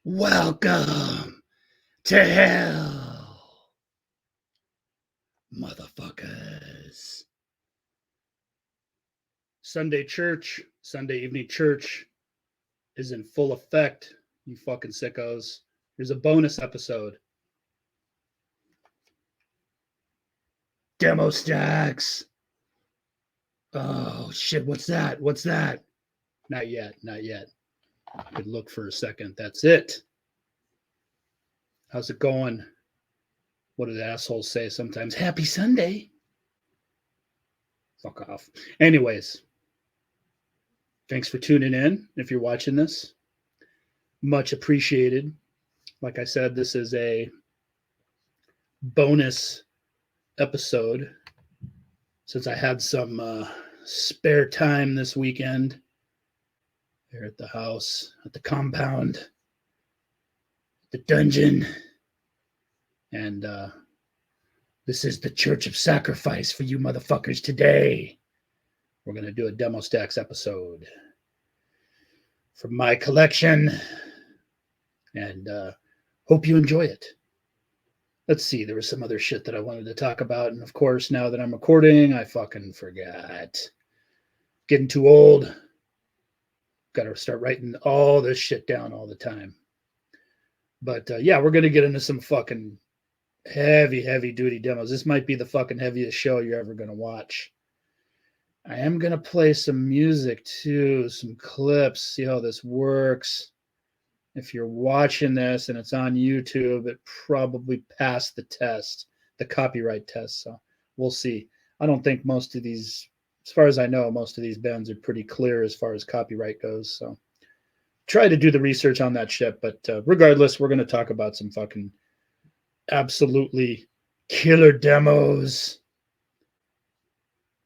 Welcome to hell, motherfuckers. Sunday church, Sunday evening church is in full effect, you fucking sickos. Here's a bonus episode. Demo stacks. Oh, shit, what's that? What's that? Not yet, not yet. I could look for a second. That's it. How's it going? What do the assholes say sometimes? Happy Sunday. Fuck off. Anyways, thanks for tuning in. If you're watching this, much appreciated. Like I said, this is a bonus episode since I had some spare time this weekend here at the house, at the compound, the dungeon, and this is the Church of Sacrifice for you motherfuckers today. We're going to do a Demo Stacks episode from my collection, and hope you enjoy it. Let's see, there was some other shit that I wanted to talk about, and of course, now that I'm recording, I fucking forgot. Getting too old. Got to start writing all this shit down all the time. But yeah, we're going to get into some fucking heavy duty demos. This might be the fucking heaviest show you're ever going to watch. I am going to play some music too, some clips, see how this works. If you're watching this and it's on YouTube, it probably passed the test, the copyright test. So we'll see. I don't think most of these, as far as I know, most of these bands are pretty clear as far as copyright goes. So try to do the research on that shit. But regardless, we're going to talk about some fucking absolutely killer demos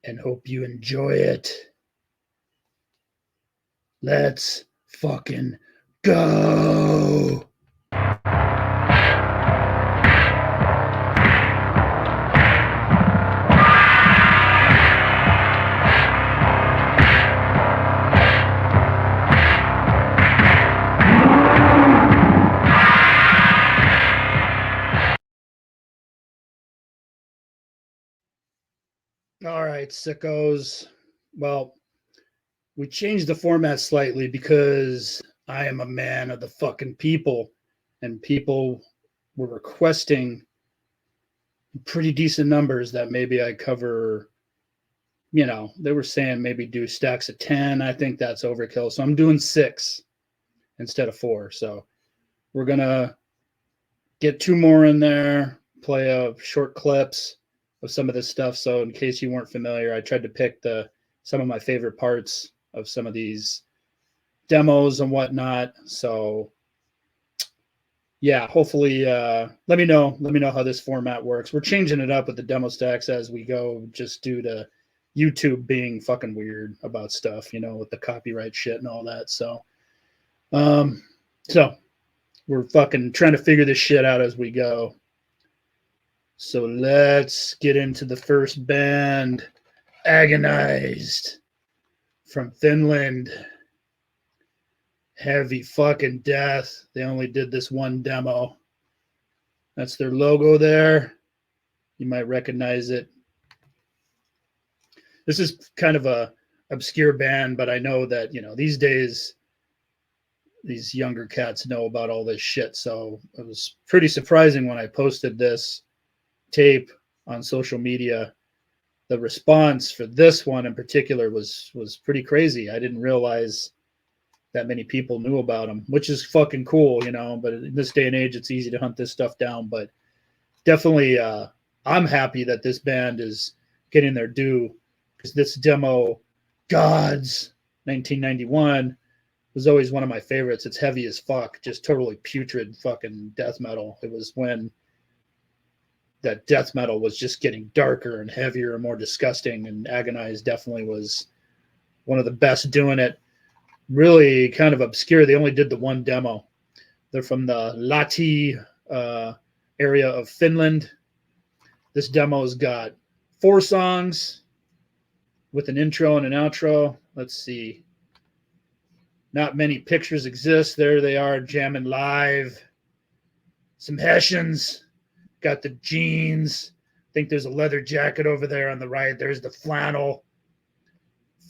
and hope you enjoy it. Let's fucking go. All right, sickos. Well, we changed the format slightly because I am a man of the fucking people, and people were requesting pretty decent numbers that maybe I cover. You know, they were saying maybe do stacks of 10. I think that's overkill. So I'm doing 6 instead of 4. So we're going to get 2 more in there, play short clips of some of this stuff. So in case you weren't familiar, I tried to pick some of my favorite parts of some of these demos and whatnot. So yeah, hopefully let me know how this format works. We're changing it up with the demo stacks as we go, just due to YouTube being fucking weird about stuff, you know, with the copyright shit and all that. So so we're fucking trying to figure this shit out as we go. So let's get into the first band, Agonized, from Finland. Heavy fucking death. They only did this one demo. That's their logo there. You might recognize it. This is kind of a obscure band, but I know that, you know, these days these younger cats know about all this shit. So it was pretty surprising when I posted this tape on social media. The response for this one in particular was pretty crazy. I didn't realize that many people knew about them, which is fucking cool, you know, but in this day and age, it's easy to hunt this stuff down. But definitely, I'm happy that this band is getting their due, because this demo, Gods 1991, was always one of my favorites. It's heavy as fuck, just totally putrid fucking death metal. It was when that death metal was just getting darker and heavier and more disgusting, and Agonized definitely was one of the best doing it. Really kind of obscure. They only did the one demo. They're from the Lahti area of Finland. This demo's got 4 songs with an intro and an outro. Let's see. Not many pictures exist. There they are, jamming live. Some Hessians. Got the jeans. I think there's a leather jacket over there on the right. There's the flannel.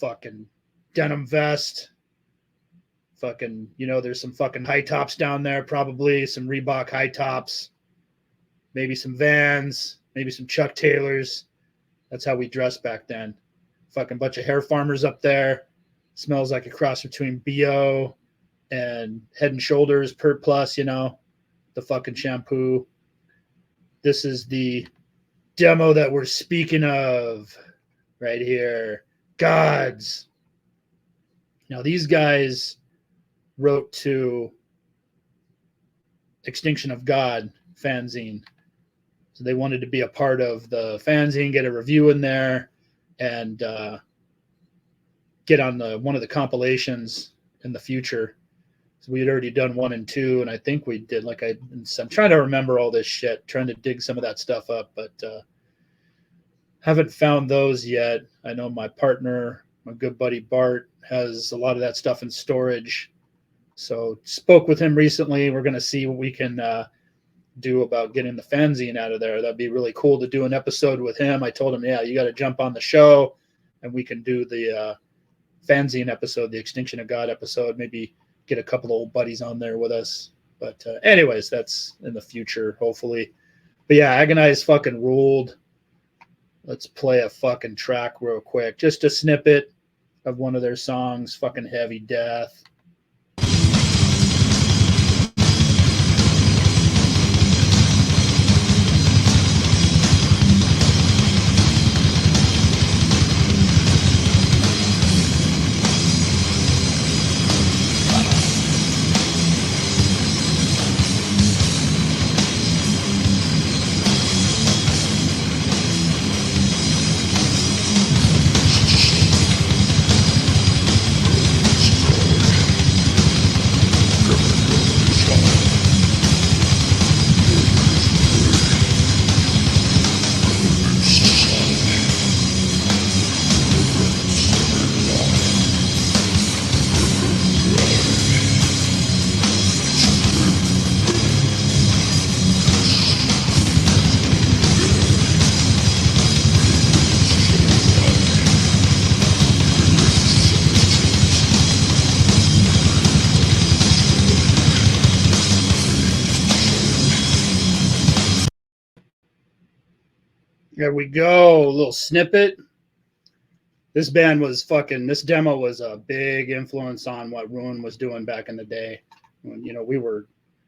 Fucking denim vest. Fucking, there's some fucking high tops down there, probably. Some Reebok high tops. Maybe some Vans. Maybe some Chuck Taylors. That's how we dressed back then. Fucking bunch of hair farmers up there. Smells like a cross between BO and Head and Shoulders Pert Plus, the fucking shampoo. This is the demo that we're speaking of right here. Gods. Now, these guys wrote to Extinction of God fanzine. So they wanted to be a part of the fanzine, get a review in there, and get on one of the compilations in the future. So we had already done 1 and 2, and I think we did I'm trying to remember all this shit, trying to dig some of that stuff up, but haven't found those yet. I know my partner, my good buddy Bart, has a lot of that stuff in storage. So spoke with him recently. We're going to see what we can do about getting the fanzine out of there. That'd be really cool to do an episode with him. I told him, yeah, you got to jump on the show and we can do the fanzine episode, the Extinction of God episode, maybe get a couple of old buddies on there with us. But anyways, that's in the future, hopefully. But yeah, Agonized fucking ruled. Let's play a fucking track real quick. Just a snippet of one of their songs, fucking Heavy Death. There we go. A little snippet. This demo was a big influence on what Ruin was doing back in the day. When, we were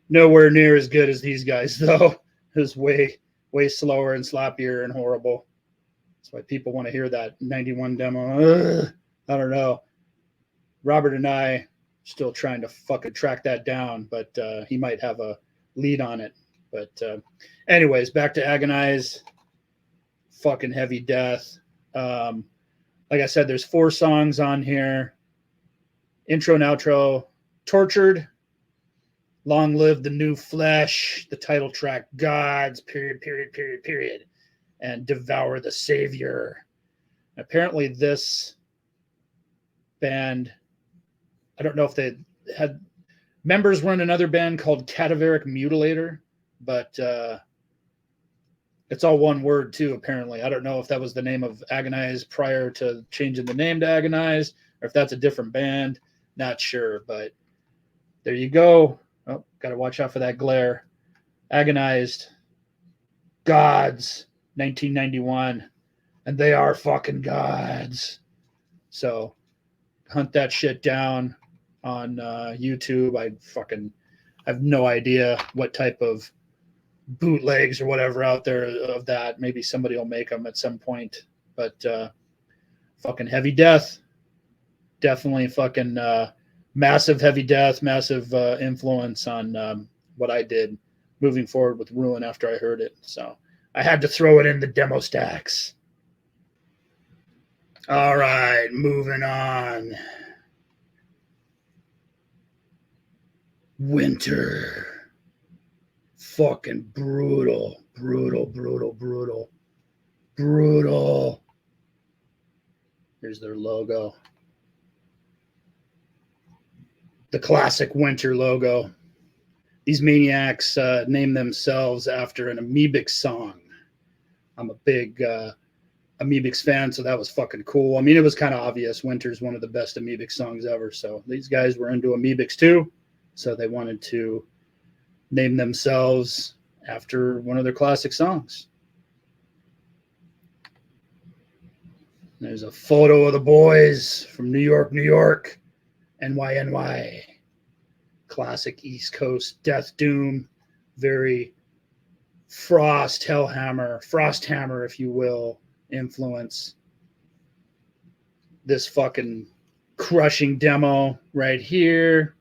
nowhere near as good as these guys, though. It was way, way slower and sloppier and horrible. That's why people want to hear that 91 demo. I don't know. Robert and I still trying to fucking track that down, but he might have a lead on it. But anyways, back to Agonize. Fucking Heavy Death. Like I said, there's 4 songs on here. Intro and outro. Tortured. Long Live the New Flesh. The title track, Gods, period. And Devour the Savior. Apparently this band, I don't know if they had members were in another band called Cadaveric Mutilator, but it's all one word too, apparently. I don't know if that was the name of Agonize prior to changing the name to Agonize, or if that's a different band. Not sure, but there you go. Oh, got to watch out for that glare. Agonized. Gods, 1991. And they are fucking gods. So hunt that shit down on YouTube. I have no idea what type of bootlegs or whatever out there of that. Maybe somebody will make them at some point. But fucking Heavy Death, definitely fucking massive Heavy Death, massive influence on what I did moving forward with Ruin after I heard it. So I had to throw it in the demo stacks. All right, moving on. Winter. Fucking brutal, brutal, brutal, brutal, brutal. Here's their logo. The classic Winter logo. These maniacs name themselves after an Amoebics song. I'm a big Amoebics fan, so that was fucking cool. I mean, it was kind of obvious. Winter's one of the best Amoebics songs ever. So these guys were into Amoebics too. So they wanted to name themselves after one of their classic songs. There's a photo of the boys from New York, New York, NYNY. Classic East Coast death doom, very Frosthammer, if you will, influence. This fucking crushing demo right here.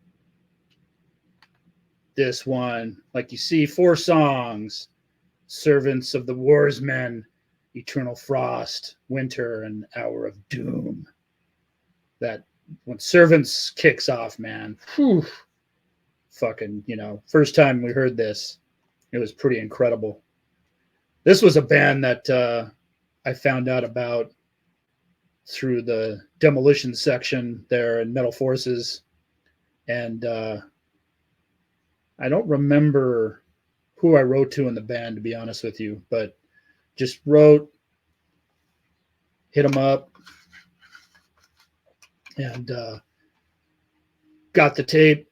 This one, like you see, 4 songs: Servants of the Warsmen, Eternal Frost, Winter, and Hour of Doom. That when Servants kicks off, man, whew, fucking, first time we heard this, it was pretty incredible. This was a band that I found out about through the Demolition section there in Metal Forces. And I don't remember who I wrote to in the band, to be honest with you, but just wrote, hit them up, and got the tape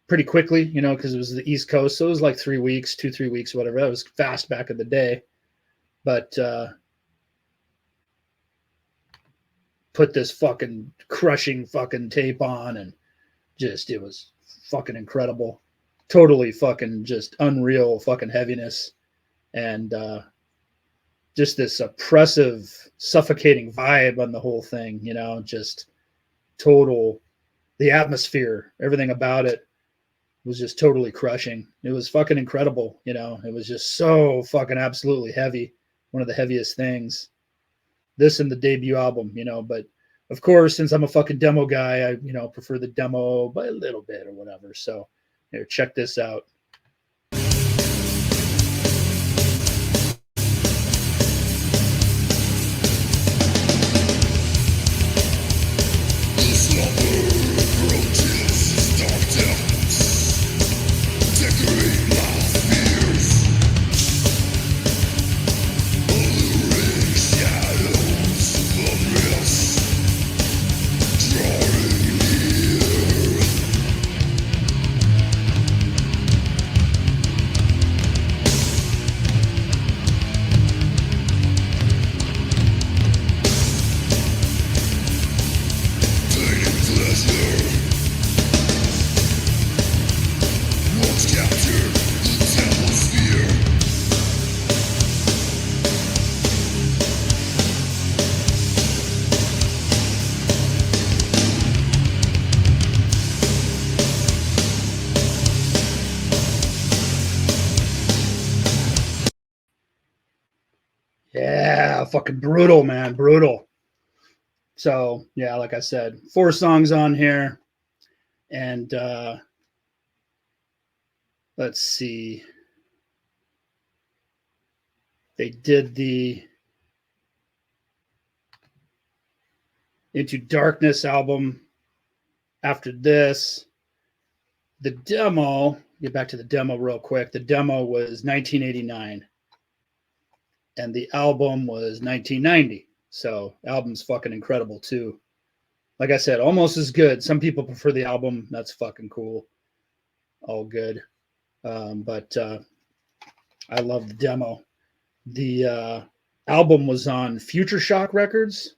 pretty quickly, because it was the East Coast. So it was like 3 weeks, 2-3 weeks, whatever. That was fast back in the day. But put this fucking crushing fucking tape on, and just, it was fucking incredible. Totally fucking just unreal fucking heaviness. And just this oppressive, suffocating vibe on the whole thing, just total, the atmosphere, everything about it was just totally crushing. It was fucking incredible. It was just so fucking absolutely heavy. One of the heaviest things. This and the debut album, but of course, since I'm a fucking demo guy, I, prefer the demo by a little bit or whatever. So here, check this out. Yeah, fucking brutal, man. Brutal. So, yeah, like I said, 4 songs on here. And let's see. They did the Into Darkness album after this. The demo, get back to the demo real quick. The demo was 1989. And the album was 1990. So album's fucking incredible too. Like I said, almost as good. Some people prefer the album. That's fucking cool. All good. But I love the demo. The album was on Future Shock Records.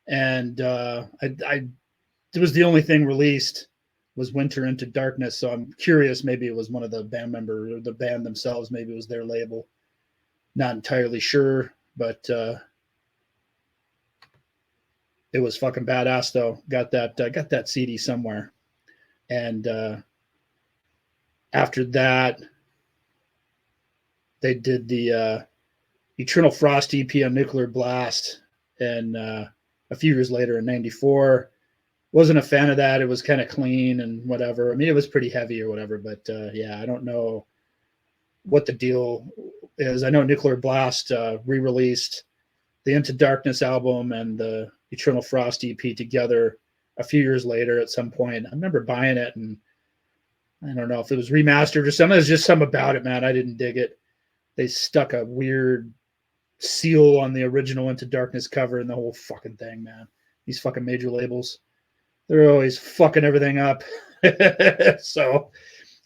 And it was the only thing released was Winter Into Darkness. So I'm curious, maybe it was one of the band members or the band themselves. Maybe it was their label. Not entirely sure, but It was fucking badass though. Got that CD somewhere. And after that, they did the Eternal Frost EP on Nuclear Blast, and a few years later in '94. Wasn't a fan of that. It was kind of clean and whatever. I mean, it was pretty heavy or whatever, but yeah, I don't know what the deal is. I know Nuclear Blast re-released the Into Darkness album and the Eternal Frost EP together a few years later at some point. I remember buying it, and I don't know if it was remastered or something. There's just something about it, man. I didn't dig it. They stuck a weird seal on the original Into Darkness cover and the whole fucking thing, man. These fucking major labels, they're always fucking everything up. So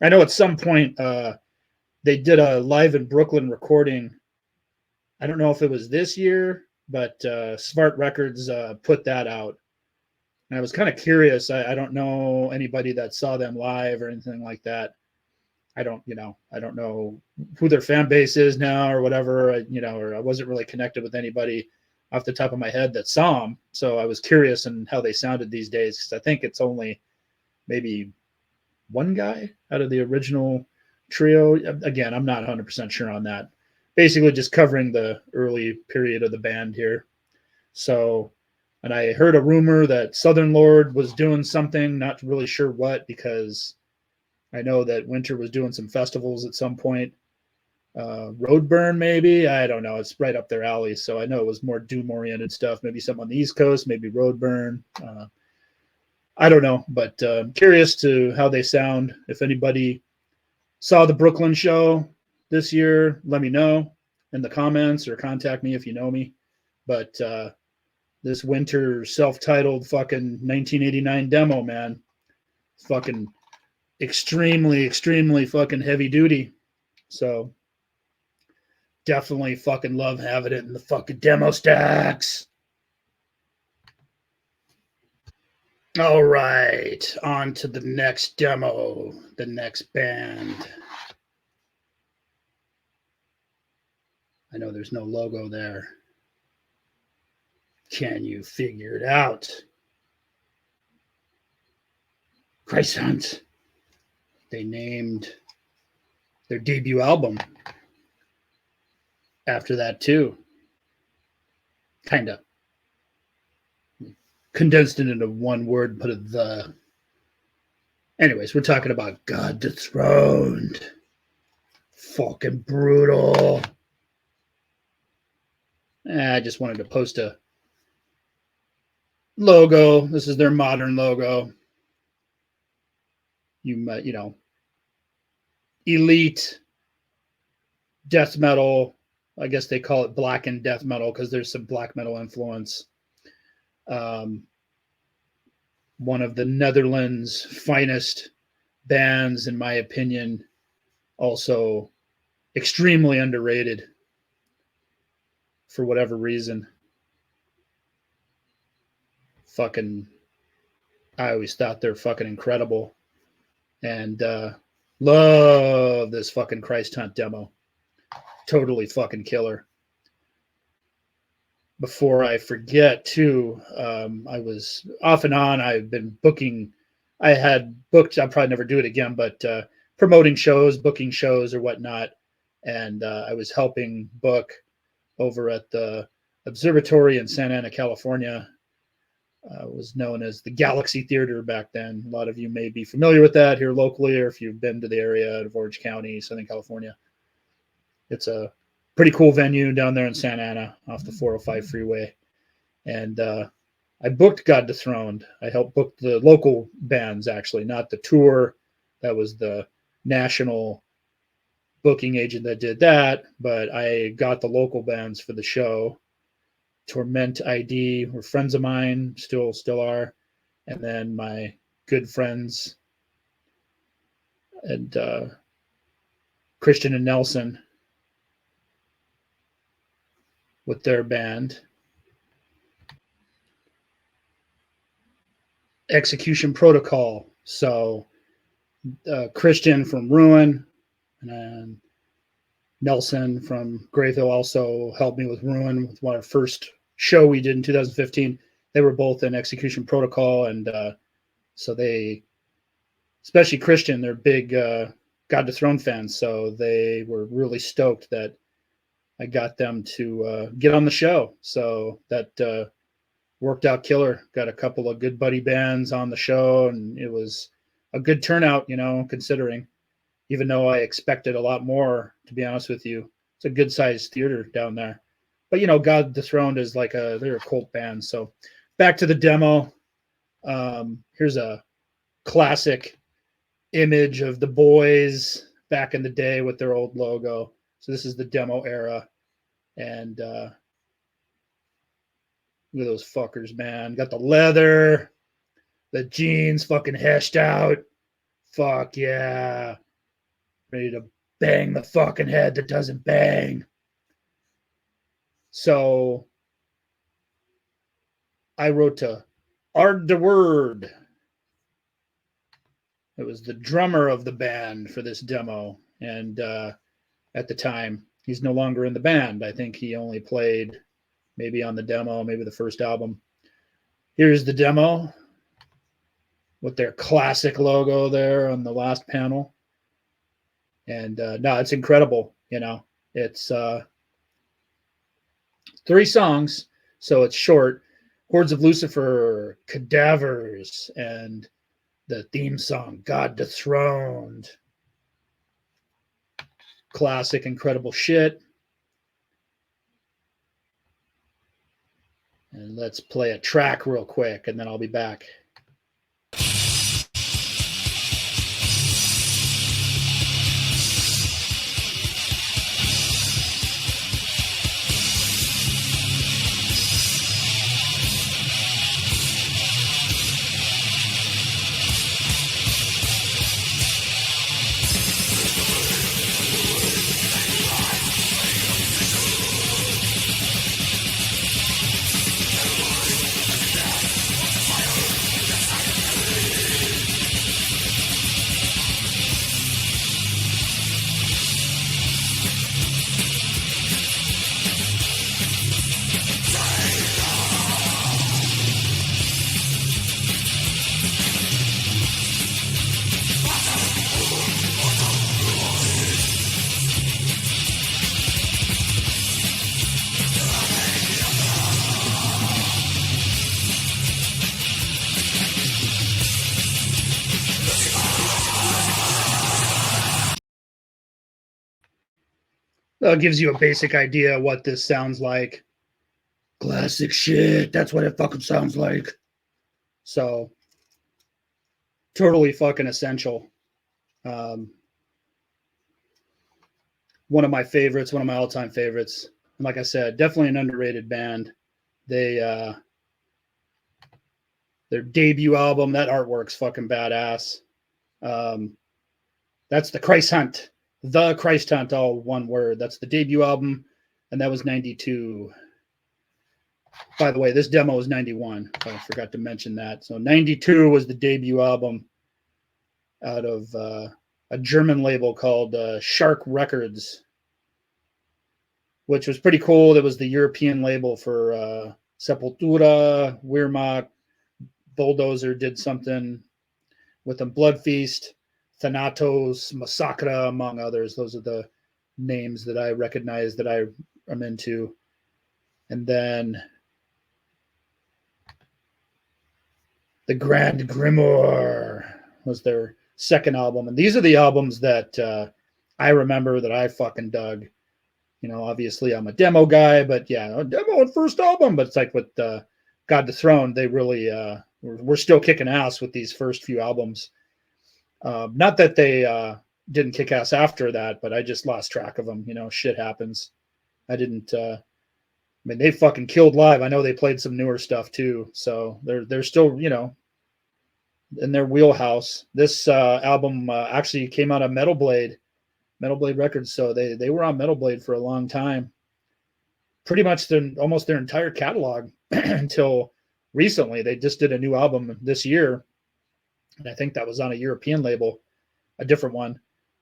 I know at some point they did a live in Brooklyn recording. I don't know if it was this year, but Smart Records put that out. And I was kind of curious. I don't know anybody that saw them live or anything like that. I don't know who their fan base is now or whatever, or I wasn't really connected with anybody off the top of my head that saw them. So I was curious in how they sounded these days, because I think it's only maybe one guy out of the original trio. Again, I'm not 100% sure on that. Basically just covering the early period of the band here. So, and I heard a rumor that Southern Lord was doing something, not really sure what, because I know that Winter was doing some festivals at some point. Roadburn, maybe. I don't know. It's right up their alley. So I know it was more doom-oriented stuff. Maybe something on the East Coast, maybe Roadburn. I don't know, but curious to how they sound. If anybody saw the Brooklyn show this year, let me know in the comments or contact me if you know me. But this Winter self-titled fucking 1989 demo, man, fucking extremely fucking heavy duty. So definitely fucking love having it in the fucking demo stacks. All right, on to the next demo, the next band. I know there's no logo there. Can you figure it out? Christ Hunt. They named their debut album after that too. Kind of condensed it into one word and put it the. Anyways, we're talking about God Dethroned. Fucking brutal. I just wanted to post a logo. This is their modern logo. You know, elite death metal. I guess they call it blackened death metal because there's some black metal influence. One of the Netherlands' finest bands, in my opinion. Also extremely underrated for whatever reason. Fucking, I always thought they're fucking incredible. And love this fucking Christ Hunt demo. Totally fucking killer. Before I forget, too, I was off and on. I've been booking. I had booked. I'll probably never do it again, but promoting shows, booking shows or whatnot. And I was helping book over at the Observatory in Santa Ana, California. Was known as the Galaxy Theater back then. A lot of you may be familiar with that here locally, or if you've been to the area of Orange County, Southern California. It's a pretty cool venue down there in Santa Ana off the 405 freeway. And I booked God Dethroned. I helped book the local bands, actually, not the tour. That was the national booking agent that did that, but I got the local bands for the show. Torment ID were friends of mine, still are, and then my good friends and Christian and Nelson with their band. Execution Protocol. So Christian from Ruin and Nelson from Grayville also helped me with Ruin with our first show we did in 2015. they were both in Execution Protocol, and so they, especially Christian, they're big God Dethroned fans, so they were really stoked that I got them to get on the show. So that worked out killer. Got a couple of good buddy bands on the show, and it was a good turnout, you know, considering, even though I expected a lot more, to be honest with you. It's a good sized theater down there. But, you know, God Dethroned is like they're a cult band. So back to the demo. Here's a classic image of the boys back in the day with their old logo. So this is the demo era. And look at those fuckers, man. Got the leather, the jeans fucking heshed out. Fuck yeah. Ready to bang the fucking head that doesn't bang. So I wrote to ROTTREVORE. It was the drummer of the band for this demo. And at the time, he's no longer in the band. I think he only played maybe on the demo, maybe the first album. Here's the demo with their classic logo there on the last panel. And no, it's incredible. You know, it's 3 songs, so it's short. Hordes of Lucifer, Cadavers, and the theme song, God Dethroned. Classic, incredible shit. And let's play a track real quick, and then I'll be back. That gives you a basic idea of what this sounds like. Classic shit. That's what it fucking sounds like. So, totally fucking essential. One of my favorites, one of my all-time favorites. And like I said, definitely an underrated band. They, their debut album, that artwork's fucking badass. That's the Christ Hunt. The Christ Hunt, all one word. That's the debut album, and that was 92. By the way, this demo was 91. I forgot to mention that. So 92 was the debut album out of a German label called Shark Records, which was pretty cool. It was the European label for Sepultura, Wehrmacht, Bulldozer did something with them, Blood Feast, Thanatos, Massacre, among others. Those are the names that I recognize that I am into. And then the Grand Grimoire was their second album. And these are the albums that I remember that I fucking dug. You know, obviously I'm a demo guy, but yeah, a demo and first album. But it's like with God Dethroned, they really we're still kicking ass with these first few albums. Not that they didn't kick ass after that, but I just lost track of them. You know, shit happens. I didn't. I mean, they fucking killed live. I know they played some newer stuff too, so they're still, you know, in their wheelhouse. This album actually came out of Metal Blade Records, so they were on Metal Blade for a long time. Pretty much almost their entire catalog until recently. They just did a new album this year. And I think that was on a European label, a different one.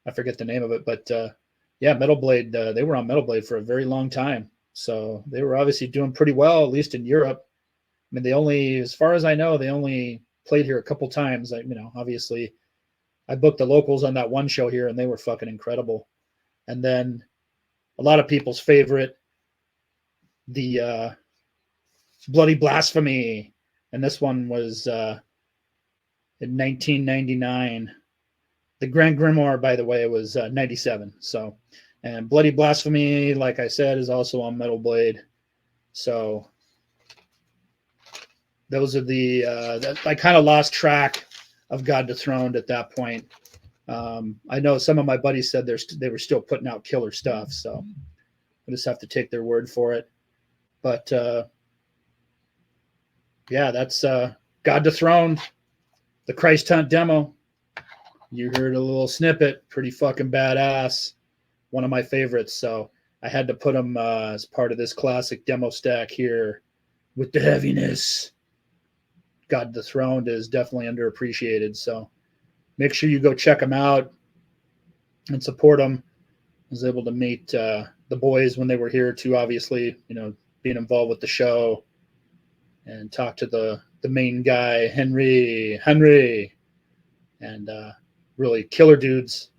I forget the name of it, but yeah, Metal Blade, they were on Metal Blade for a very long time. So they were obviously doing pretty well, at least in Europe. mean, they only, as far as I know, they only played here a couple times. Obviously, I booked the locals on that one show here, and they were fucking incredible. And then a lot of people's favorite, the Bloody Blasphemy, and this one was in 1999. The Grand Grimoire, by the way, was 97. So, and Bloody Blasphemy, like I said, is also on Metal Blade. So those are the I kind of lost track of God Dethroned at that point. I know some of my buddies said they were still putting out killer stuff, so I just have to take their word for it. But yeah, that's God Dethroned, the Christ Hunt demo. You heard a little snippet, pretty fucking badass. One of my favorites, so I had to put them as part of this classic demo stack here with the heaviness. God Dethroned is definitely underappreciated, so make sure you go check them out and support them. I was able to meet the boys when they were here too, obviously, being involved with the show, and talk to the main guy, Henry, and really killer dudes.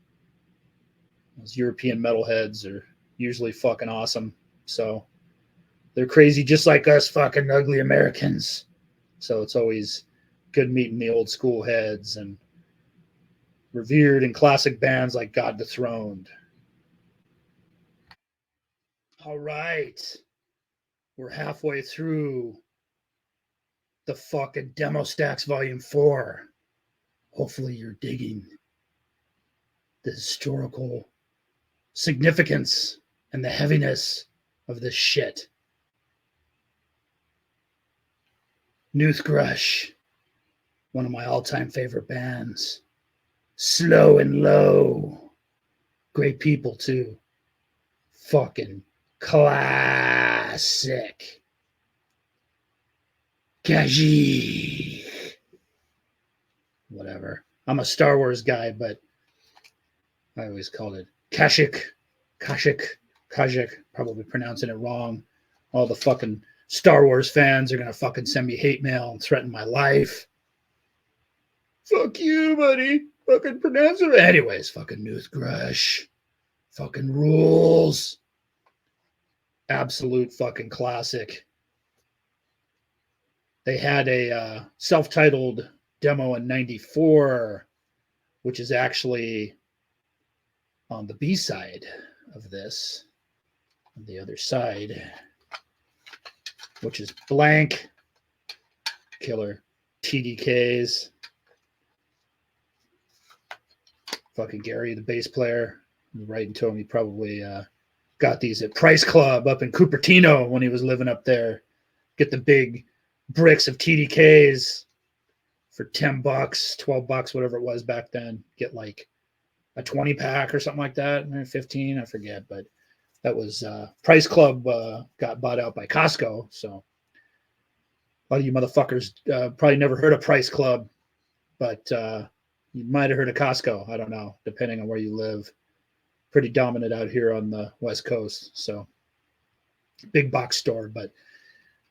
Those European metalheads are usually fucking awesome. So they're crazy just like us fucking ugly Americans. So it's always good meeting the old school heads and revered and classic bands like God Dethroned. All right. We're halfway through the fucking Demo Stacks Volume 4. Hopefully you're digging the historical significance and the heaviness of this shit. NOOTHGRUSH, one of my all-time favorite bands. Slow and Low. Great people, too. Fucking classic. Kajik. Whatever. I'm a Star Wars guy, but I always called it Kajik. Probably pronouncing it wrong. All the fucking Star Wars fans are going to fucking send me hate mail and threaten my life. Fuck you, buddy. Fucking pronounce it. Anyways, fucking NOOTHGRUSH. Fucking rules. Absolute fucking classic. They had a self-titled demo in 94, which is actually on the B side of this. On the other side, which is blank. Killer TDKs. Fucking Gary, the bass player, right, and told me probably got these at Price Club up in Cupertino when he was living up there. Get the big bricks of TDKs for $10, $12, whatever it was back then. Get like a 20 pack or something like that, 15, I forget. But that was Price Club got bought out by Costco. So a lot of you motherfuckers probably never heard of Price Club, but you might have heard of Costco. I don't know, depending on where you live. Pretty dominant out here on the West Coast. So big box store. But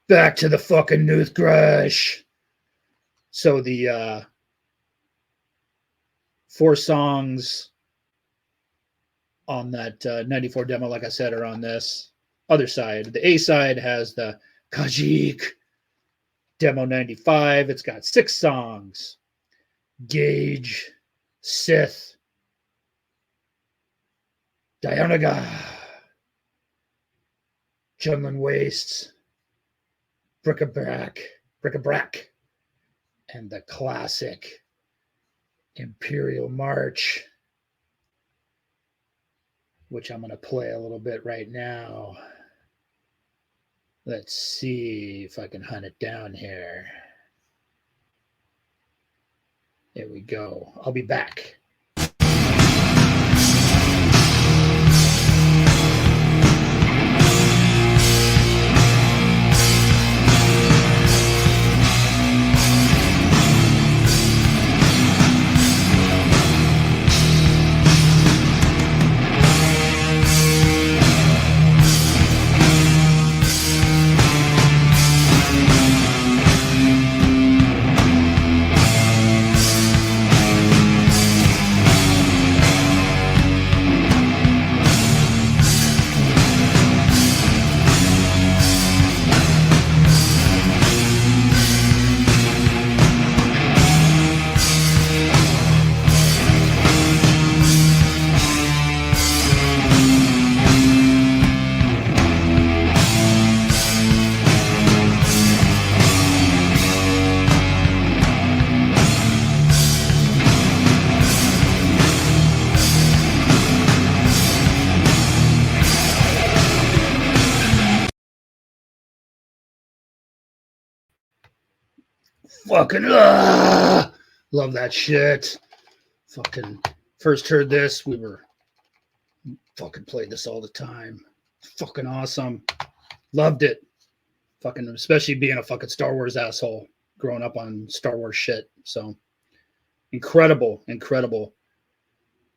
back to the fucking NOOTHGRUSH. So the 4 songs on that 94 demo, like I said, are on this other side. The A side has the Kajik demo 95. It's got 6 songs. Gage, Sith, Dianaga, Junlin Wastes, Bric-a-Brac, and the classic Imperial March, which I'm going to play a little bit right now. Let's see if I can hunt it down here. There we go. I'll be back. Fucking love that shit. Fucking first heard this, we were fucking played this all the time. Fucking awesome. Loved it. Fucking, especially being a fucking Star Wars asshole, growing up on Star Wars shit. So incredible.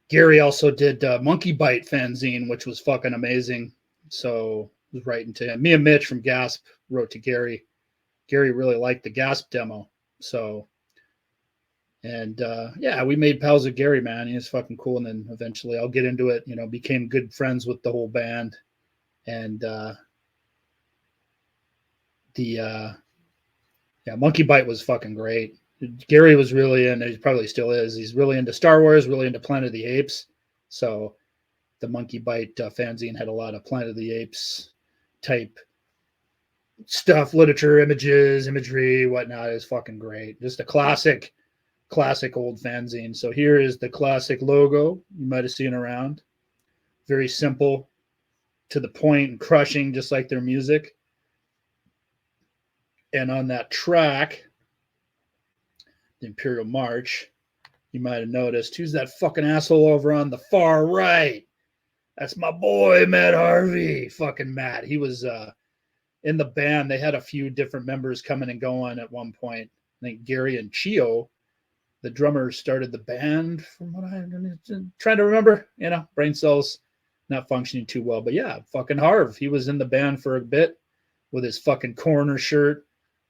Gary also did Monkey Bite fanzine, which was fucking amazing. So I was writing to him. Me and Mitch from Gasp wrote to Gary. Gary really liked the Gasp demo. So, and yeah, we made pals with Gary, man. He was fucking cool. And then eventually I'll get into it, became good friends with the whole band. And Monkey Bite was fucking great. Gary was really in, he probably still is, he's really into Star Wars, really into Planet of the Apes. So the Monkey Bite fanzine had a lot of Planet of the Apes type stuff, literature, imagery, whatnot. Is fucking great. Just a classic old fanzine. So here is the classic logo you might have seen around. Very simple, to the point, and crushing, just like their music. And on that track, the Imperial March, you might have noticed, who's that fucking asshole over on the far right? That's my boy, Matt Harvey. Fucking Matt. He was in the band. They had a few different members coming and going at one point. I think Gary and Chio, the drummer, started the band, from what I'm trying to remember. Brain cells not functioning too well. But yeah, fucking Harv. He was in the band for a bit with his fucking Corner shirt.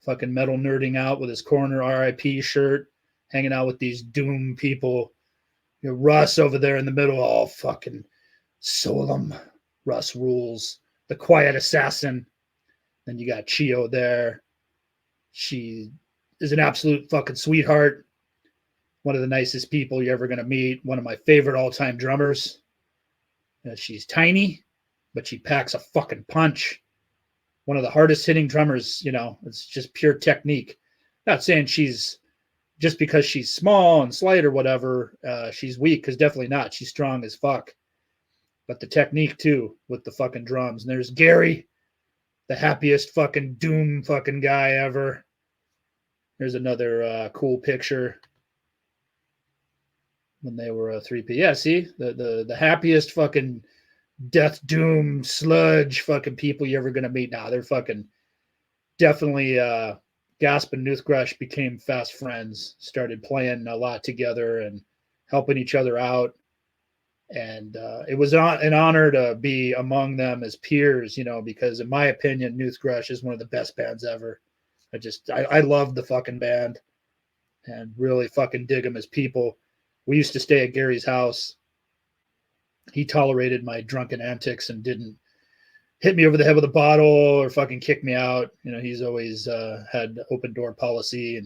Fucking metal nerding out with his Corner RIP shirt, hanging out with these Doom people. Russ over there in the middle, all fucking solemn. Russ rules. The quiet assassin. Then you got Chio there. She is an absolute fucking sweetheart. One of the nicest people you're ever going to meet. One of my favorite all-time drummers. She's tiny, but she packs a fucking punch. One of the hardest hitting drummers, it's just pure technique. Not saying she's, just because she's small and slight or whatever, she's weak, because definitely not. She's strong as fuck. But the technique too, with the fucking drums. And there's Gary, the happiest fucking Doom fucking guy ever. There's another cool picture when they were a 3P. Yeah, see? The happiest fucking Death, Doom, Sludge fucking people you're ever going to meet. Now they're fucking definitely Gasp and NOOTHGRUSH became fast friends, started playing a lot together and helping each other out. And it was an honor to be among them as peers, because in my opinion, NOOTHGRUSH is one of the best bands ever. I love the fucking band and really fucking dig them as people. We used to stay at Gary's house. He tolerated my drunken antics and didn't hit me over the head with a bottle or fucking kick me out. He's always had open door policy.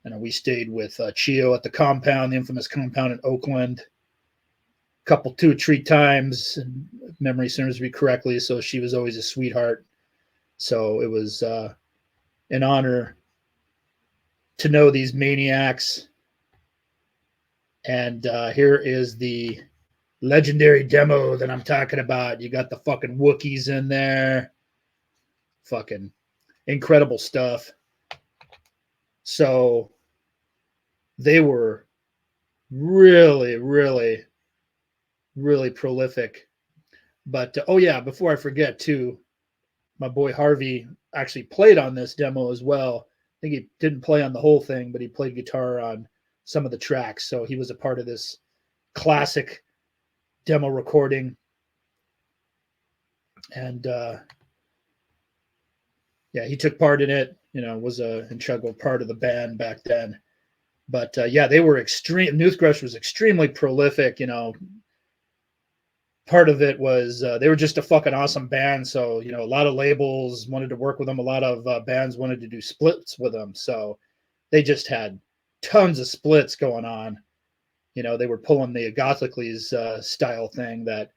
And we stayed with Chio at the compound, the infamous compound in Oakland. Couple 2 or 3 times, and memory serves me correctly. So she was always a sweetheart. So it was an honor to know these maniacs. And here is the legendary demo that I'm talking about. You got the fucking Wookiees in there. Fucking incredible stuff. So they were really, really, really prolific. But oh yeah, before I forget too, my boy Harvey actually played on this demo as well. I think he didn't play on the whole thing, but he played guitar on some of the tracks. So he was a part of this classic demo recording. And yeah, he took part in it, was a integral part of the band back then. But yeah, they were NOOTHGRUSH was extremely prolific. Part of it was they were just a fucking awesome band. So, a lot of labels wanted to work with them. A lot of bands wanted to do splits with them. So they just had tons of splits going on. They were pulling the Gothicles style thing that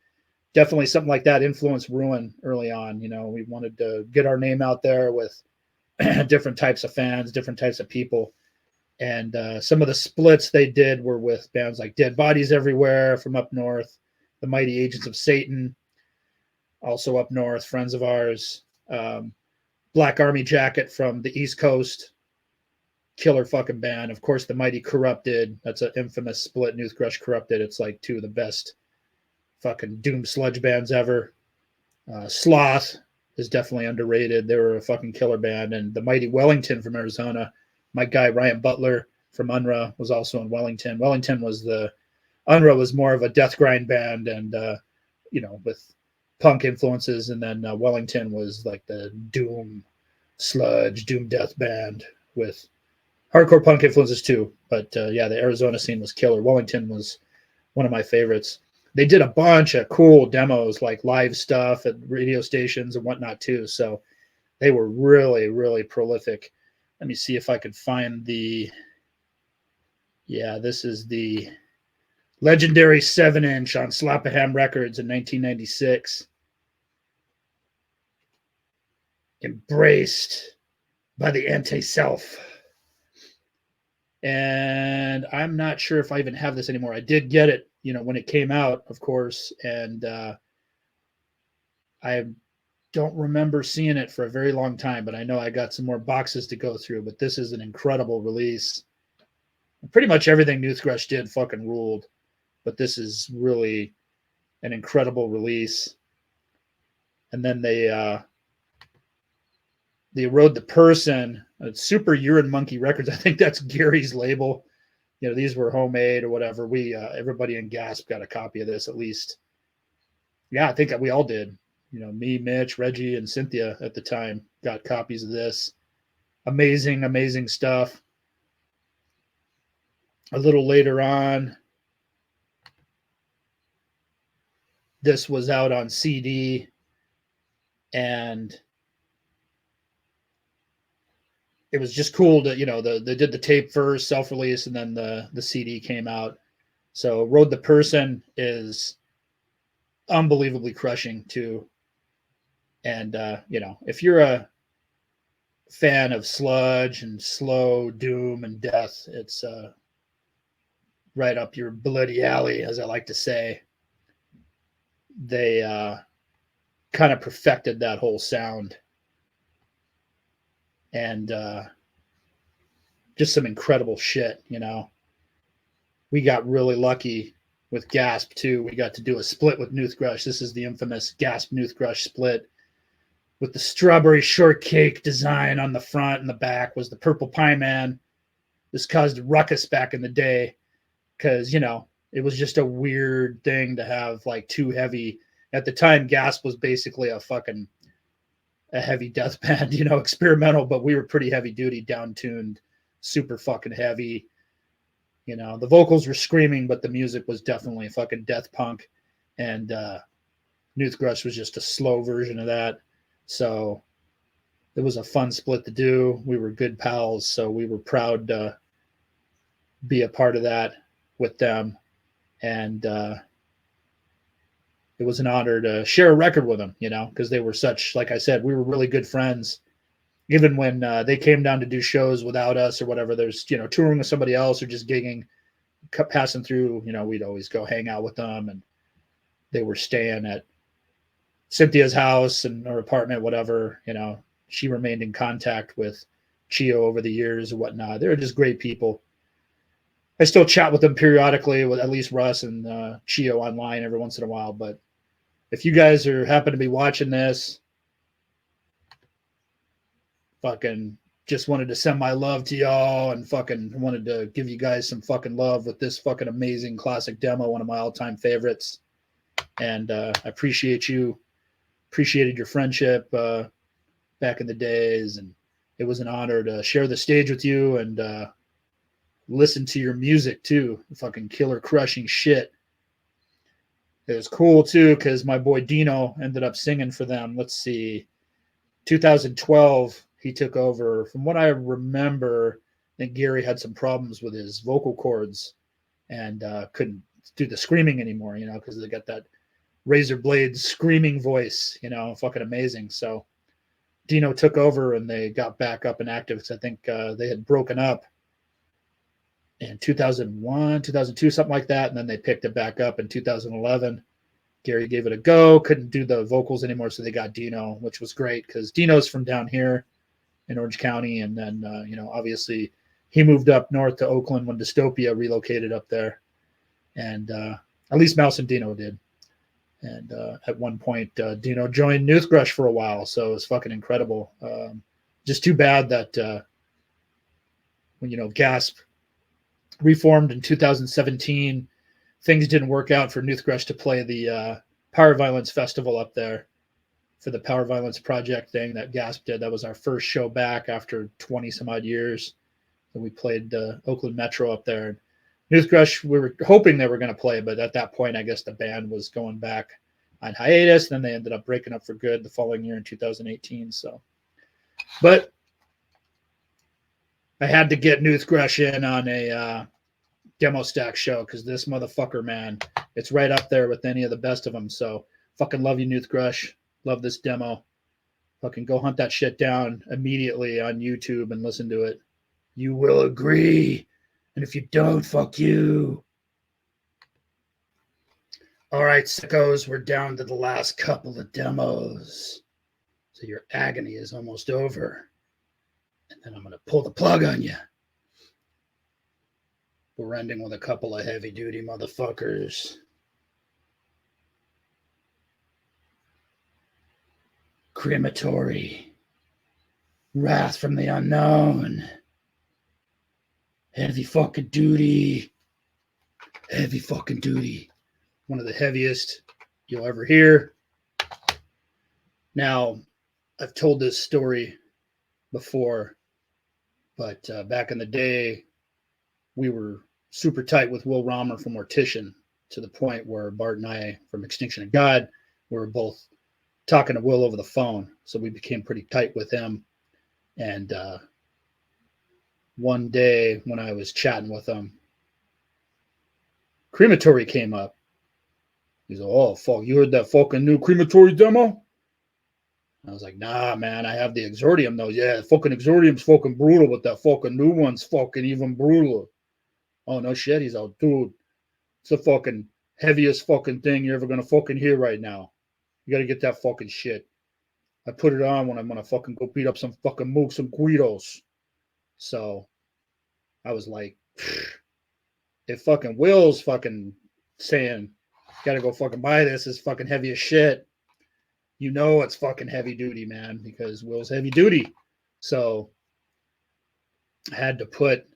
definitely something like that influenced Ruin early on. We wanted to get our name out there with different types of fans, different types of people. And some of the splits they did were with bands like Dead Bodies Everywhere from up north, the Mighty Agents of Satan, also up north, friends of ours, Black Army Jacket from the East Coast, killer fucking band. Of course, the Mighty Corrupted. That's an infamous split. NOOTHGRUSH, Corrupted. It's like two of the best fucking doom sludge bands ever. Sloth is definitely underrated. They were a fucking killer band. And the Mighty Wellington from Arizona. My guy Ryan Butler from Unruh was also in Wellington. Wellington was Unruh was more of a death grind band, and with punk influences, and then Wellington was like the doom sludge, doom death band with hardcore punk influences too. But the Arizona scene was killer. Wellington was one of my favorites. They did a bunch of cool demos, like live stuff at radio stations and whatnot too. So they were really, really prolific. Let me see if I could find this is the legendary 7-inch on Slap-A-Ham Records in 1996. Embraced by the Anti-Self. And I'm not sure if I even have this anymore. I did get it, when it came out, of course. And I don't remember seeing it for a very long time, but I know I got some more boxes to go through. But this is an incredible release. Pretty much everything NOOTHGRUSH did fucking ruled. But this is really an incredible release. And then they Rode the Person. It's Super Urine Monkey Records. I think that's Gary's label. These were homemade or whatever. We everybody in Gasp got a copy of this at least. Yeah, I think we all did. Me, Mitch, Reggie, and Cynthia at the time got copies of this. Amazing, amazing stuff. A little later on, this was out on CD, and it was just cool to, they did the tape first, self-release, and then the CD came out. So Rode the Person is unbelievably crushing too. And, if you're a fan of sludge and slow doom and death, it's right up your bloody alley, as I like to say. They kind of perfected that whole sound. And just some incredible shit, We got really lucky with Gasp, too. We got to do a split with NOOTHGRUSH. This is the infamous Gasp NOOTHGRUSH split with the strawberry shortcake design on the front, and the back was the Purple Pie Man. This caused a ruckus back in the day because, it was just a weird thing to have like too heavy. At the time, Gasp was basically a heavy death band, experimental, but we were pretty heavy duty, down-tuned, super fucking heavy. The vocals were screaming, but the music was definitely fucking death punk. And NOOTHGRUSH was just a slow version of that. So it was a fun split to do. We were good pals, so we were proud to be a part of that with them. And it was an honor to share a record with them, because they were such, like I said, we were really good friends. Even when they came down to do shows without us or whatever, there's, touring with somebody else or just gigging, passing through, we'd always go hang out with them. And they were staying at Cynthia's house and her apartment, whatever, she remained in contact with Chio over the years and whatnot. They were just great people. I still chat with them periodically, with at least Russ and Chio online every once in a while. But if you guys happen to be watching this, fucking just wanted to send my love to y'all, and fucking wanted to give you guys some fucking love with this fucking amazing classic demo, one of my all-time favorites. And I appreciate you. Appreciated your friendship back in the days, and it was an honor to share the stage with you and listen to your music too. Fucking killer crushing shit. It was cool too because my boy Dino ended up singing for them. Let's see, 2012 he took over. From what I remember, I think Gary had some problems with his vocal cords and couldn't do the screaming anymore, because they got that razor blade screaming voice, fucking amazing. So Dino took over and they got back up and active because I think they had broken up in 2001, 2002, something like that. And then they picked it back up in 2011. Gary gave it a go, couldn't do the vocals anymore. So they got Dino, which was great because Dino's from down here in Orange County. And then, obviously he moved up north to Oakland when Dystopia relocated up there. And at least Mouse and Dino did. And at one point, Dino joined NOOTHGRUSH for a while. So it was fucking incredible. Just too bad that when, Gasp reformed in 2017, things didn't work out for NOOTHGRUSH to play the Power Violence Festival up there for the Power Violence Project thing that Gasp did. That was our first show back after 20 some odd years. And we played Oakland Metro up there. NOOTHGRUSH, we were hoping they were going to play, but at that point, I guess the band was going back on hiatus. And then they ended up breaking up for good the following year in 2018. So, but I had to get NOOTHGRUSH in on a demo stack show because this motherfucker, man, it's right up there with any of the best of them. So fucking love you, NOOTHGRUSH. Love this demo. Fucking go hunt that shit down immediately on YouTube and listen to it. You will agree. And if you don't, fuck you. All right, sickos, we're down to the last couple of demos. So your agony is almost over. And then I'm going to pull the plug on you. We're ending with a couple of heavy-duty motherfuckers. Crematory. Wrath from the Unknown. Heavy fucking duty. Heavy fucking duty. One of the heaviest you'll ever hear. Now, I've told this story before, but back in the day, we were super tight with Will Romer from Mortician to the point where Bart and I from Extinction of God were both talking to Will over the phone. So we became pretty tight with him. And one day when I was chatting with him, Crematory came up. He's like, oh, fuck, you heard that fucking new Crematory demo? I was like, nah, man, I have the Exordium, though. Yeah, fucking Exordium's fucking brutal, but that fucking new one's fucking even brutal. Oh, no shit. He's all, dude, it's the fucking heaviest fucking thing you're ever going to fucking hear right now. You got to get that fucking shit. I put it on when I'm going to fucking go beat up some fucking mooks, some Guidos. So I was like, if fucking Will's fucking saying, got to go fucking buy this, is fucking heavy as shit, you know it's fucking heavy duty, man, because Will's heavy duty. So I had to put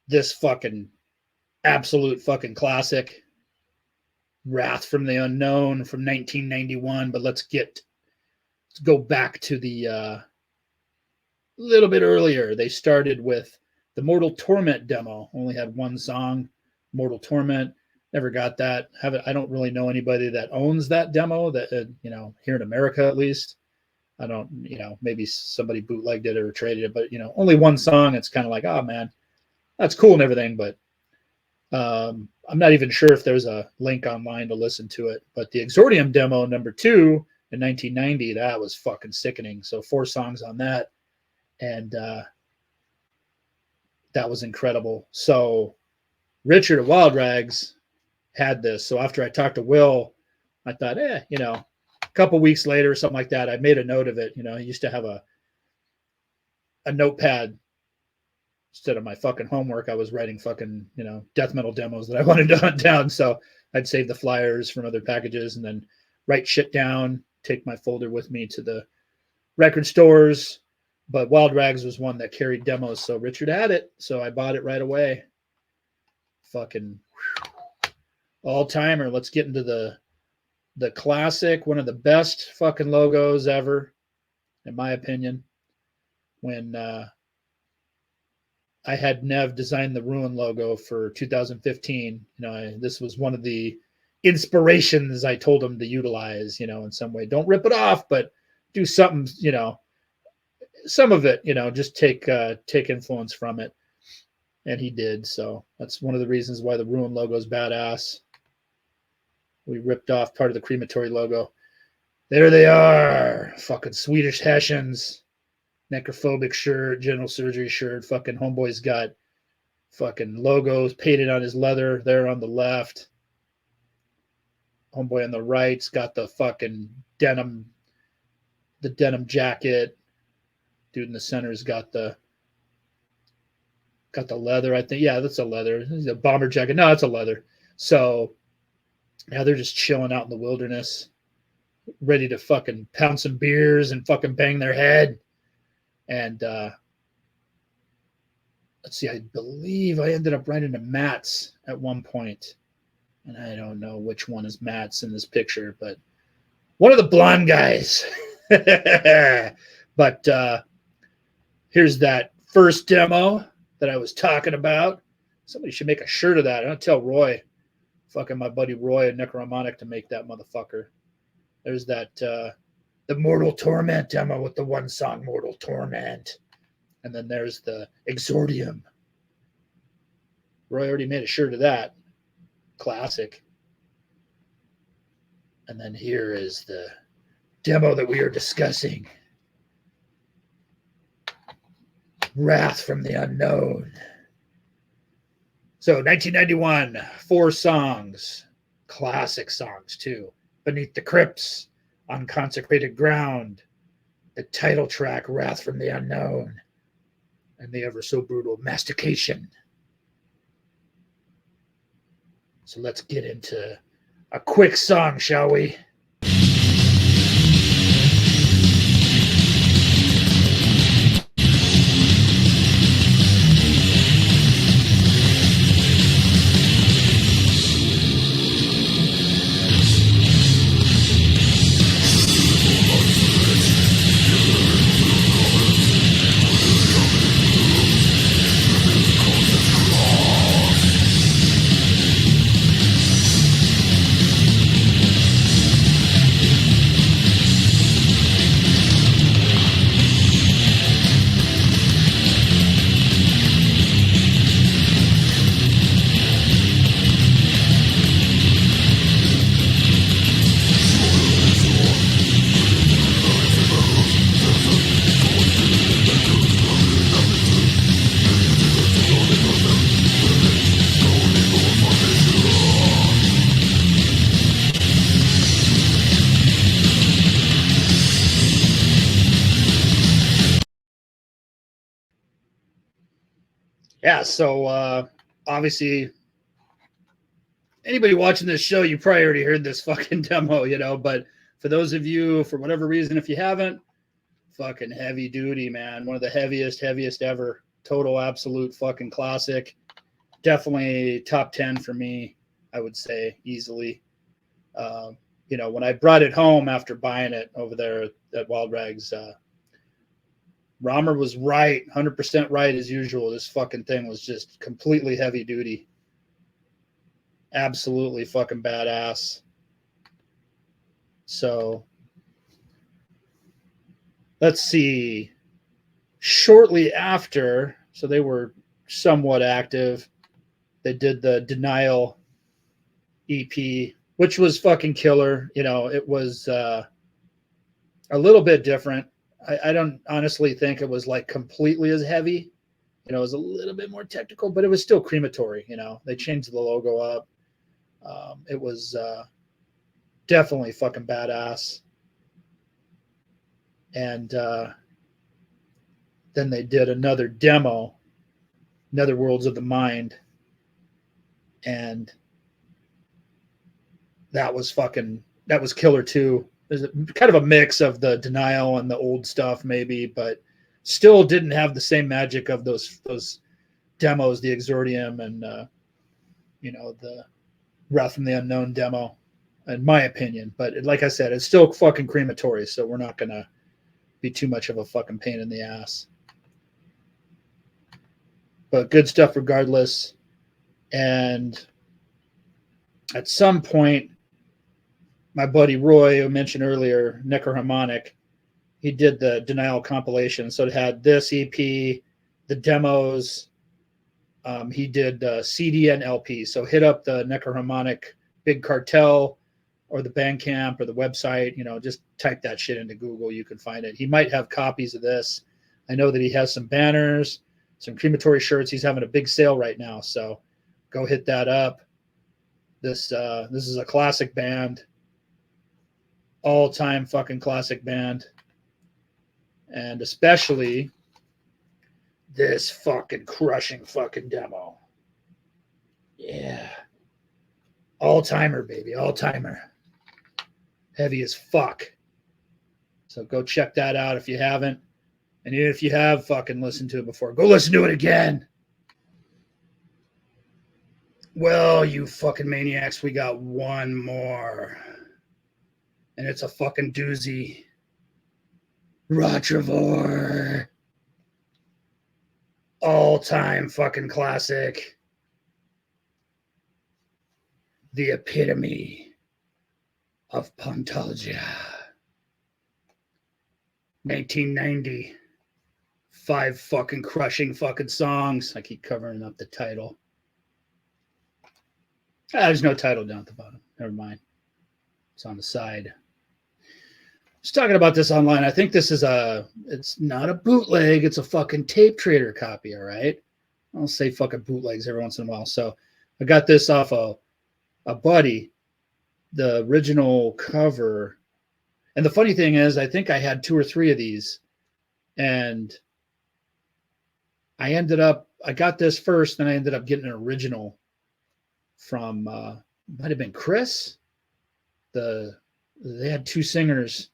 this fucking absolute fucking classic, Wrath from the Unknown from 1991. But let's go back to the little bit earlier. They started with the Mortal Torment demo. Only had one song, Mortal Torment. Never got that. I don't really know anybody that owns that demo that, here in America, at least. I don't, maybe somebody bootlegged it or traded it, but, only one song. It's kind of like, oh man, that's cool and everything. But I'm not even sure if there's a link online to listen to it. But the Exordium demo number 2 in 1990, that was fucking sickening. So 4 songs on that. And that was incredible. So Richard at Wild Rags had this. So after I talked to Will, I thought, a couple weeks later or something like that, I made a note of it. I used to have a notepad instead of my fucking homework. I was writing fucking, death metal demos that I wanted to hunt down. So I'd save the flyers from other packages and then write shit down, take my folder with me to the record stores. But Wild Rags was one that carried demos. So Richard had it. So I bought it right away. Fucking all-timer. Let's get into the classic, one of the best fucking logos ever, in my opinion. When I had Nev design the Ruin logo for 2015, this was one of the inspirations I told him to utilize, in some way. Don't rip it off, but do something, some of it, just take influence from it. And he did. So that's one of the reasons why the Ruin logo is badass. We ripped off part of the Crematory logo. There they are. Fucking Swedish Hessians. Necrophobic shirt, general surgery shirt. Fucking homeboy's got fucking logos painted on his leather there on the left. Homeboy on the right's got the fucking denim jacket. Dude in the center's got the Got the leather, I think. Yeah, that's a leather. A bomber jacket. No, it's a leather. So yeah, they're just chilling out in the wilderness, ready to fucking pound some beers and fucking bang their head. And let's see, I believe I ended up running into Matt's at one point. And I don't know which one is Matt's in this picture, but one of the blonde guys. But here's that first demo that I was talking about. Somebody should make a shirt of that. I'm going to tell Roy, fucking my buddy Roy and Necromonic, to make that motherfucker. There's that, the Mortal Torment demo with the one song, Mortal Torment. And then there's the Exordium. Roy already made a shirt of that. Classic. And then here is the demo that we are discussing. Wrath from the Unknown. So 1991, 4 songs. Classic songs too. Beneath the Crypts, On Consecrated Ground, the title track, Wrath from the Unknown, and the ever so brutal Mastication. So let's get into a quick song, shall we? Yeah, so obviously anybody watching this show, you probably already heard this fucking demo, you know, but for those of you, for whatever reason, if you haven't, fucking heavy duty, man. One of the heaviest ever. Total absolute fucking classic. Definitely top 10 for me, I would say, easily. You know, when I brought it home after buying it over there at Wild Rags, Romer was right, 100% right as usual. This fucking thing was just completely heavy duty. Absolutely fucking badass. So let's see. Shortly after, so they were somewhat active, they did the Denial EP, which was fucking killer. You know, it was a little bit different. I don't honestly think it was like completely as heavy. You know, it was a little bit more technical, but it was still Crematory. You know, they changed the logo up. It was definitely fucking badass. And then they did another demo, Netherworlds of the Mind. And that was killer too. There's kind of a mix of the Denial and the old stuff maybe, but still didn't have the same magic of those demos, the Exordium and you know, the Wrath from the Unknown demo, in my opinion. But like I said, it's still fucking Crematory, so we're not gonna be too much of a fucking pain in the ass. But good stuff regardless. And at some point, my buddy Roy, who mentioned earlier, Necroharmonic, he did the Denial compilation. So it had this EP, the demos. He did CD and LP. So hit up the Necroharmonic Big Cartel or the Bandcamp or the website. You know, just type that shit into Google. You can find it. He might have copies of this. I know that he has some banners, some Crematory shirts. He's having a big sale right now. So go hit that up. This is a classic band. All-time fucking classic band. And especially this fucking crushing fucking demo. Yeah. All-timer, baby. All-timer. Heavy as fuck. So go check that out if you haven't. And even if you have fucking listened to it before, go listen to it again. Well, you fucking maniacs, we got one more. And it's a fucking doozy. ROTTREVORE. All-time fucking classic. The epitome of Pantalgia. 1990. 5 fucking crushing fucking songs. I keep covering up the title. There's no title down at the bottom. Never mind. It's on the side. Just talking about this online. I think this is it's not a bootleg. It's a fucking tape trader copy, all right? I'll say fucking bootlegs every once in a while. So I got this off a buddy, the original cover. And the funny thing is, I think I had 2 or 3 of these. And I got this first, then I ended up getting an original from, might have been Chris. They had 2 singers,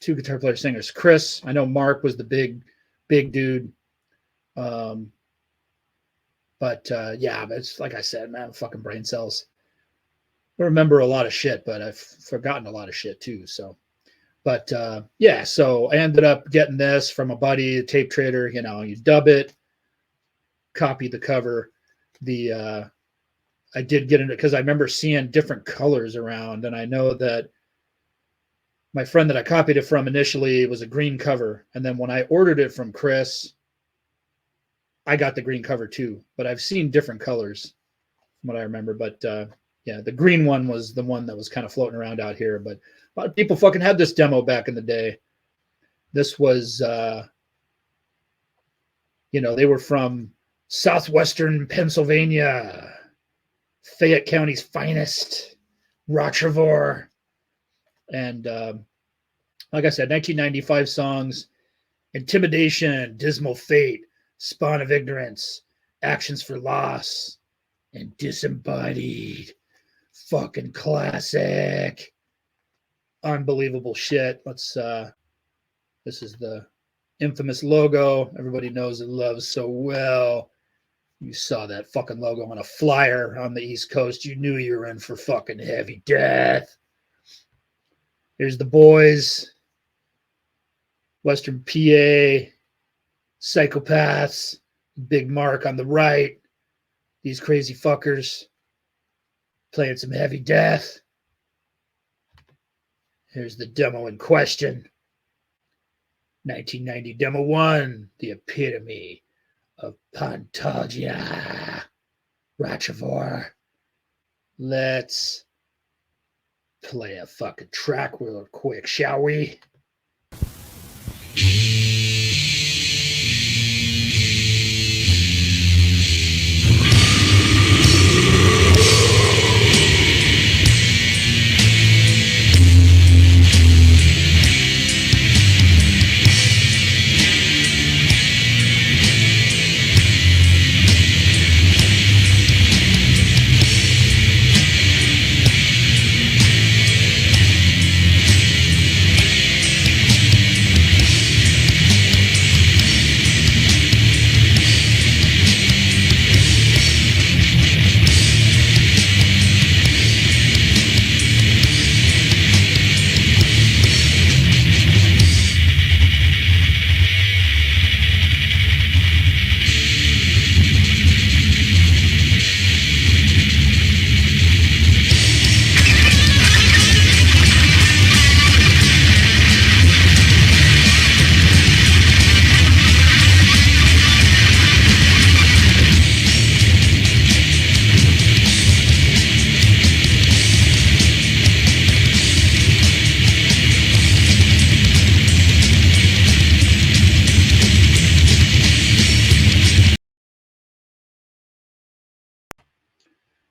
2 guitar player singers. Chris, I know Mark was the big dude. But yeah, it's like I said, man, fucking brain cells. I remember a lot of shit, but I've forgotten a lot of shit too. So, but yeah, so I ended up getting this from a buddy, a tape trader. You know, you dub it, copy the cover. I did get into it because I remember seeing different colors around, and I know that my friend that I copied it from initially was a green cover, and then when I ordered it from Chris, I got the green cover too. But I've seen different colors from what I remember. But yeah, the green one was the one that was kind of floating around out here. But a lot of people fucking had this demo back in the day. This was, you know, they were from southwestern Pennsylvania. Fayette County's finest, ROTTREVORE. And like I said, 1995 songs: Intimidation, Dismal Fate, Spawn of Ignorance, Actions for Loss, and Disembodied. Fucking classic. Unbelievable shit. This is the infamous logo everybody knows and loves so well. You saw that fucking logo on a flyer on the East Coast. You knew you were in for fucking heavy death. Here's the boys. Western PA. Psychopaths. Big Mark on the right. These crazy fuckers playing some heavy death. Here's the demo in question. 1990 demo 1. The epitome of Pantalgia. ROTTREVORE. Let's play a fucking track real quick, shall we?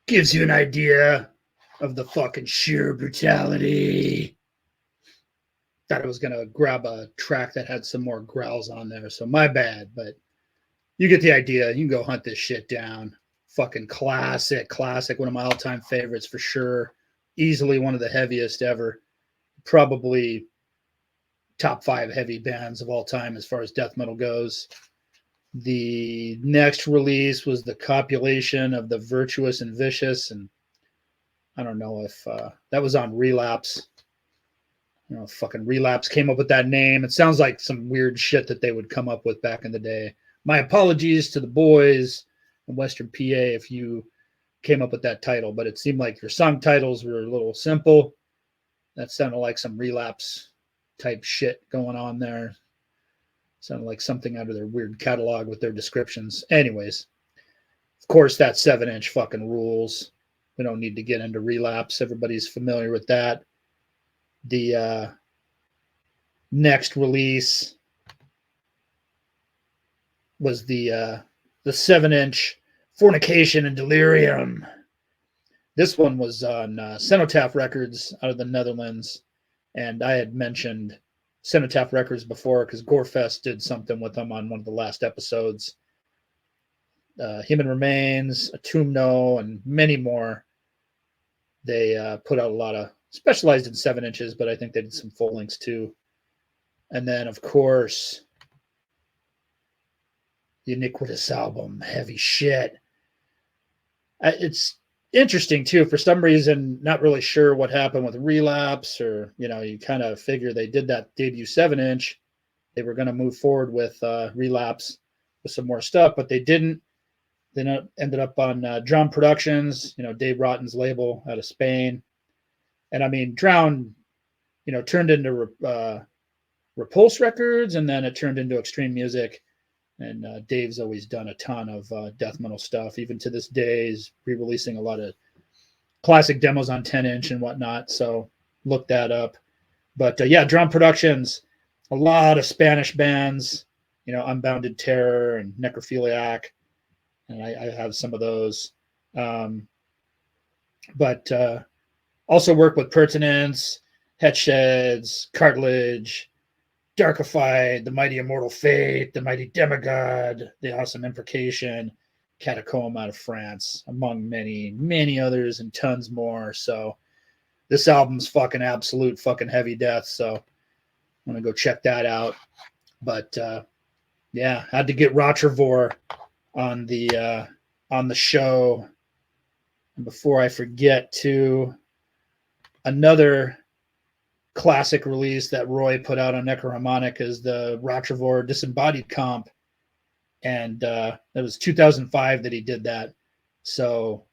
Gives you an idea of the fucking sheer brutality. Thought I was going to grab a track that had some more growls on there, so my bad. But you get the idea. You can go hunt this shit down. Fucking classic. One of my all-time favorites for sure. Easily one of the heaviest ever. Probably top 5 heavy bands of all time as far as death metal goes. The next release was the compilation of the Virtuous and Vicious, and I don't know if that was on Relapse. Fucking Relapse came up with that name. It sounds like some weird shit that they would come up with back in the day. My apologies to the boys in Western PA if you came up with that title, but it seemed like your song titles were a little simple. That sounded like some Relapse type shit going on there. Sounded like something out of their weird catalog with their descriptions. Anyways, of course, that 7-inch fucking rules. We don't need to get into Relapse. Everybody's familiar with that. The next release was the 7-inch Fornication and Delirium. This one was on Cenotaph Records out of the Netherlands, and I had mentioned Cenotaph Records before because Gorefest did something with them on one of the last episodes. Human Remains, Atumno, and many more. They put out a lot of specialized in 7 inches, but I think they did some full lengths too. And then, of course, the Iniquitous album, heavy shit. It's interesting too. For some reason, not really sure what happened with Relapse, or you kind of figure they did that debut 7-inch. They were going to move forward with Relapse with some more stuff, but they didn't. They ended up on Drown Productions, Dave Rotten's label out of Spain. And I mean, Drown, turned into Repulse Records, and then it turned into Extreme Music. And Dave's always done a ton of death metal stuff. Even to this day, he's re-releasing a lot of classic demos on 10-inch and whatnot. So look that up. But yeah, Drum Productions, a lot of Spanish bands, Unbounded Terror and Necrophiliac. And I have some of those. But also work with Pertinence, Headsheds, Cartilage, Darkified, The Mighty Immortal Fate, The Mighty Demigod, The Awesome Imprecation, Catacomb out of France, among many, many others and tons more. So this album's fucking absolute fucking heavy death. So I'm going to go check that out. But yeah, had to get ROTTREVORE on the show. And before I forget to, another classic release that Roy put out on Necroharmonic is the ROTTREVORE Disembodied comp, and it was 2005 that he did that. So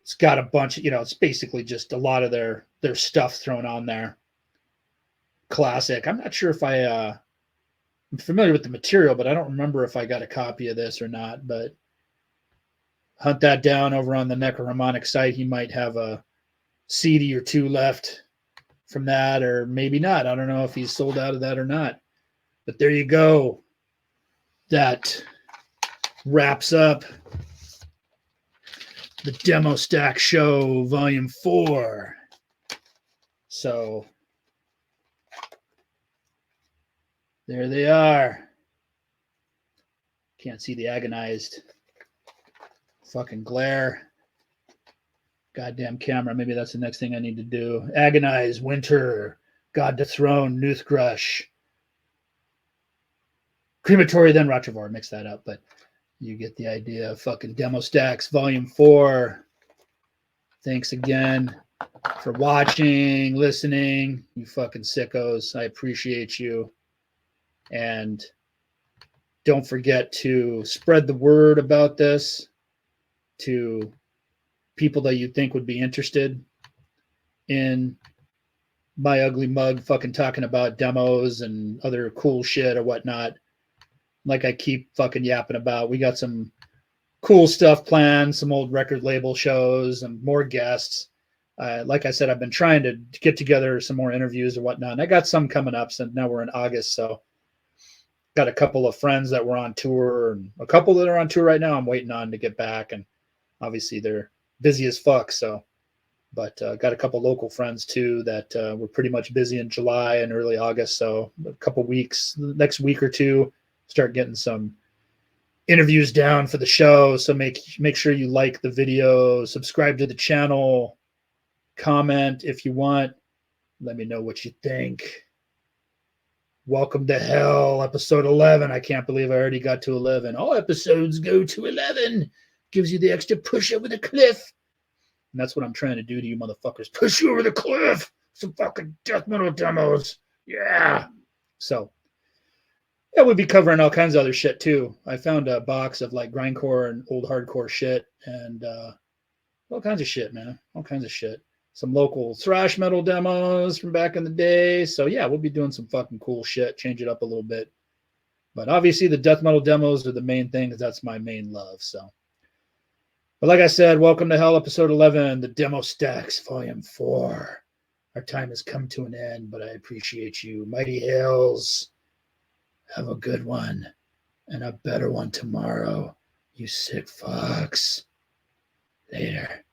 it's got a bunch, it's basically just a lot of their stuff thrown on there. Classic. I'm not sure if I'm familiar with the material, but I don't remember if I got a copy of this or not. But hunt that down over on the Necroharmonic site. He might have a CD or two left from that, or maybe not. I don't know if he's sold out of that or not. But there you go. That wraps up the Demo Stack Show Volume 4. So there they are. Can't see the agonized fucking glare. Goddamn camera. Maybe that's the next thing I need to do. Agonize, Winter, God Dethroned, NOOTHGRUSH, Crematory, then ROTTREVORE. Mix that up, but you get the idea. Fucking Demo Stacks, Volume 4. Thanks again for watching, listening, you fucking sickos. I appreciate you. And don't forget to spread the word about this to people that you think would be interested in my ugly mug fucking talking about demos and other cool shit or whatnot. Like I keep fucking yapping about, we got some cool stuff planned, some old record label shows and more guests. Like I said, I've been trying to get together some more interviews or whatnot. And I got some coming up, since now we're in August. So got a couple of friends that were on tour, and a couple that are on tour right now I'm waiting on to get back. And obviously they're busy as fuck. So, but got a couple local friends too that were pretty much busy in July and early August. So a couple weeks, next week or two, start getting some interviews down for the show. So make sure you like the video, subscribe to the channel, comment if you want. Let me know what you think. Welcome to Hell, episode 11. I can't believe I already got to 11. All episodes go to 11. Gives you the extra push over the cliff. And that's what I'm trying to do to you motherfuckers. Push you over the cliff. Some fucking death metal demos. Yeah. So, yeah, we'll be covering all kinds of other shit too. I found a box of like grindcore and old hardcore shit and all kinds of shit, man. All kinds of shit. Some local thrash metal demos from back in the day. So yeah, we'll be doing some fucking cool shit, change it up a little bit. But obviously the death metal demos are the main thing because that's my main love. So, but like I said, welcome to Hell, episode 11, the Demo Stacks, volume 4. Our time has come to an end, but I appreciate you. Mighty Hells, have a good one and a better one tomorrow, you sick fucks. Later.